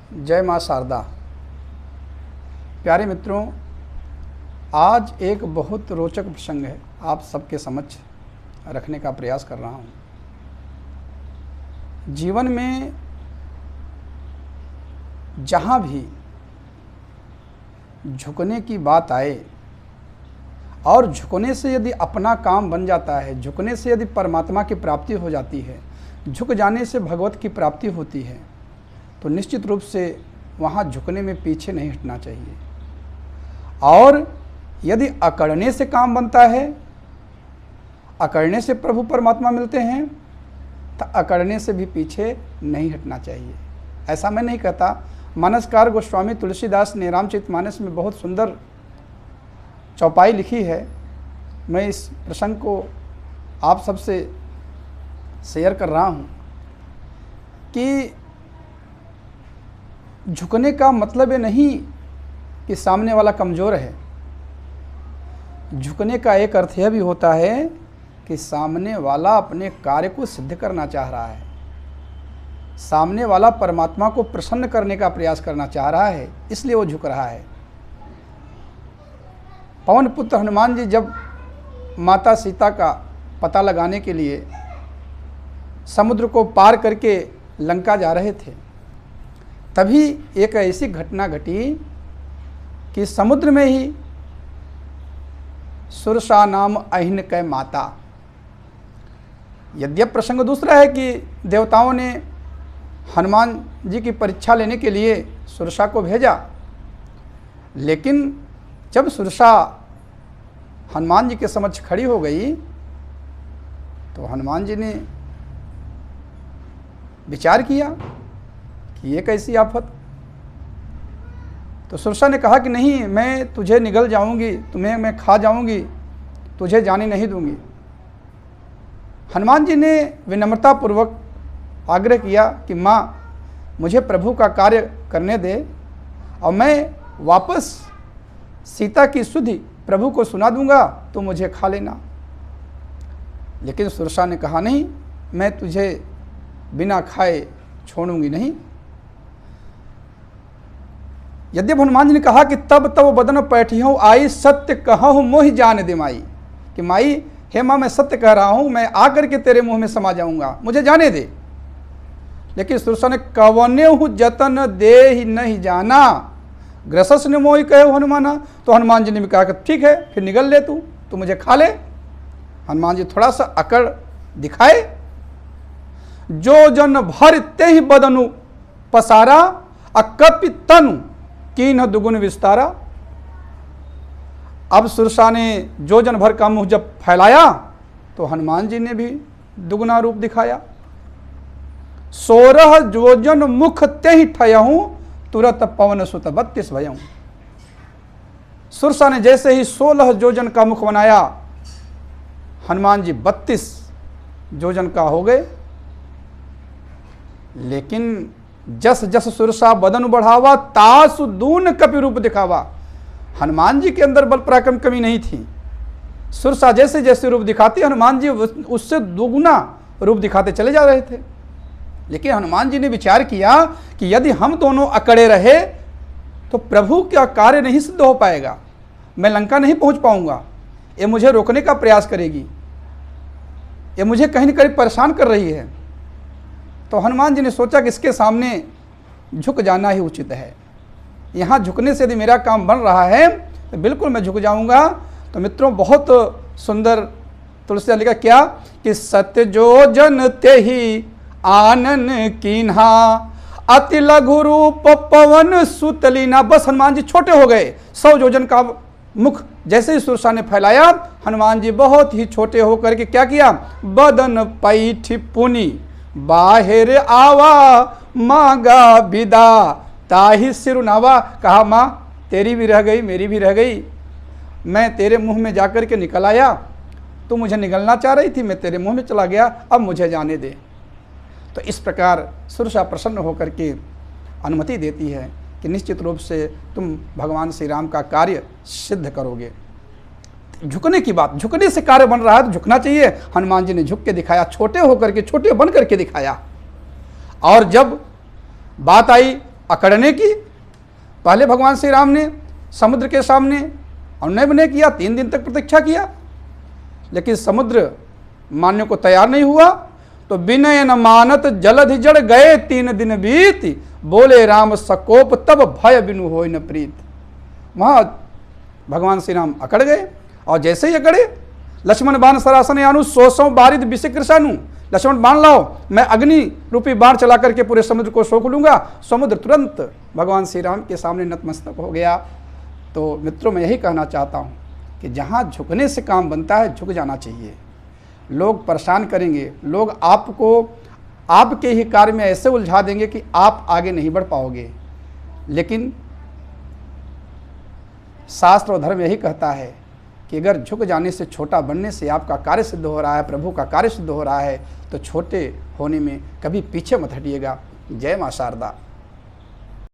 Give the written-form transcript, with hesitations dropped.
जय माँ शारदा। प्यारे मित्रों, आज एक बहुत रोचक प्रसंग है, आप सबके समक्ष रखने का प्रयास कर रहा हूँ। जीवन में जहाँ भी झुकने की बात आए और झुकने से यदि अपना काम बन जाता है, झुकने से यदि परमात्मा की प्राप्ति हो जाती है, झुक जाने से भगवत की प्राप्ति होती है, तो निश्चित रूप से वहाँ झुकने में पीछे नहीं हटना चाहिए। और यदि अकड़ने से काम बनता है, अकड़ने से प्रभु परमात्मा मिलते हैं, तो अकड़ने से भी पीछे नहीं हटना चाहिए। ऐसा मैं नहीं कहता। मानसकार गोस्वामी तुलसीदास ने रामचरितमानस में बहुत सुंदर चौपाई लिखी है। मैं इस प्रसंग को आप सबसे शेयर कर रहा हूँ कि झुकने का मतलब ये नहीं कि सामने वाला कमज़ोर है। झुकने का एक अर्थ यह भी होता है कि सामने वाला अपने कार्य को सिद्ध करना चाह रहा है, सामने वाला परमात्मा को प्रसन्न करने का प्रयास करना चाह रहा है, इसलिए वो झुक रहा है। पवन पुत्र हनुमान जी जब माता सीता का पता लगाने के लिए समुद्र को पार करके लंका जा रहे थे, तभी एक ऐसी घटना घटी कि समुद्र में ही सुरसा नाम अहिन कै माता। यद्यप प्रसंग दूसरा है कि देवताओं ने हनुमान जी की परीक्षा लेने के लिए सुरसा को भेजा, लेकिन जब सुरसा हनुमान जी के समक्ष खड़ी हो गई तो हनुमान जी ने विचार किया कि ये कैसी आफत। तो सुरसा ने कहा कि नहीं, मैं तुझे निगल जाऊंगी, तुम्हें मैं खा जाऊंगी, तुझे जाने नहीं दूंगी। हनुमान जी ने विनम्रतापूर्वक आग्रह किया कि माँ, मुझे प्रभु का कार्य करने दे और मैं वापस सीता की सुधि प्रभु को सुना दूंगा, तो मुझे खा लेना। लेकिन सुरसा ने कहा नहीं, मैं तुझे बिना खाए छोड़ूंगी नहीं। यद्यप हनुमान जी ने कहा कि तब तब बदन पैठियों आई, सत्य कहूँ मोहि जान दे माई, कि माई हे माँ, मैं सत्य कह रहा हूँ, मैं आकर के तेरे मुंह में समा जाऊंगा, मुझे जाने दे। लेकिन सुरसा ने कवन्यु जतन दे ही नहीं जाना, ग्रसस ने मोहि कहे हनुमाना। तो हनुमान जी ने भी कहा कि ठीक है, फिर निगल ले, तू मुझे खा ले। हनुमान जी थोड़ा सा अकड़ दिखाए। जो जन भर ते ही बदनु पसारा, अकपि तनु कीन दुगुन विस्तारा। अब सुरसा ने जो जन भर का मुंह जब फैलाया तो हनुमान जी ने भी दुगुना रूप दिखाया। 16 जोजन मुख ते ही ठयहूँ, तुरत पवन सुत 32 भयहूँ। सुरसा ने जैसे ही 16 जोजन का मुख बनाया, हनुमान जी 32 जोजन का हो गए। लेकिन जस जस सुरसा बदन बढ़ावा, तासु दून कपि रूप दिखावा। हनुमान जी के अंदर बल पराक्रम कमी नहीं थी। सुरसा जैसे जैसे रूप दिखाती, हनुमान जी उससे दोगुना रूप दिखाते चले जा रहे थे। लेकिन हनुमान जी ने विचार किया कि यदि हम दोनों अकड़े रहे तो प्रभु का कार्य नहीं सिद्ध हो पाएगा, मैं लंका नहीं पहुंच पाऊंगा, ये मुझे रोकने का प्रयास करेगी, ये मुझे कहीं न कहीं परेशान कर रही है। तो हनुमान जी ने सोचा कि इसके सामने झुक जाना ही उचित है। यहाँ झुकने से यदि मेरा काम बन रहा है तो बिल्कुल मैं झुक जाऊंगा। तो मित्रों, बहुत सुंदर तुलसीदास लिखा क्या कि सत्य जो जन ते ही आनन कीन्हा, अति लघु रूप पवन सुतलीना। बस हनुमान जी छोटे हो गए। 100 जोजन का मुख जैसे ही सुरसा ने फैलाया, हनुमान जी बहुत ही छोटे होकर के क्या किया, बदन पैठ पुनि बाहिर आवा, मांगा विदा ताहि सिरुनावा। कहा माँ, तेरी भी रह गई, मेरी भी रह गई, मैं तेरे मुंह में जाकर के निकल आया, तू मुझे निगलना चाह रही थी, मैं तेरे मुंह में चला गया, अब मुझे जाने दे। तो इस प्रकार सुरसा प्रसन्न होकर के अनुमति देती है कि निश्चित रूप से तुम भगवान श्री राम का कार्य सिद्ध करोगे। झुकने की बात, झुकने से कार्य बन रहा है तो झुकना चाहिए। हनुमान जी ने झुक के दिखाया, छोटे होकर के, छोटे बन करके दिखाया। और जब बात आई अकड़ने की। पहले भगवान श्री राम ने समुद्र के सामने अन्वय विनय किया, 3 दिन तक प्रतीक्षा किया, लेकिन समुद्र मानने को तैयार नहीं हुआ। तो विनय न मानत जलधि जड़ गए 3 दिन बीत, बोले राम सकोप तब भय बिनु होय न प्रीत। वहाँ भगवान श्री राम अकड़ गए, और जैसे ही अकड़े, लक्ष्मण बाण सरासन यानु 100 बारिद विषकृषानु, लक्ष्मण बाण लाओ, मैं अग्नि रूपी बाण चला करके पूरे समुद्र को सोख लूंगा। समुद्र तुरंत भगवान श्री राम के सामने नतमस्तक हो गया। तो मित्रों, मैं यही कहना चाहता हूँ कि जहाँ झुकने से काम बनता है, झुक जाना चाहिए। लोग परेशान करेंगे, लोग आपको आपके ही कार्य में ऐसे उलझा देंगे कि आप आगे नहीं बढ़ पाओगे। लेकिन शास्त्र और धर्म यही कहता है कि अगर झुक जाने से, छोटा बनने से आपका कार्य सिद्ध हो रहा है, प्रभु का कार्य सिद्ध हो रहा है, तो छोटे होने में कभी पीछे मत हटिएगा। जय मां शारदा।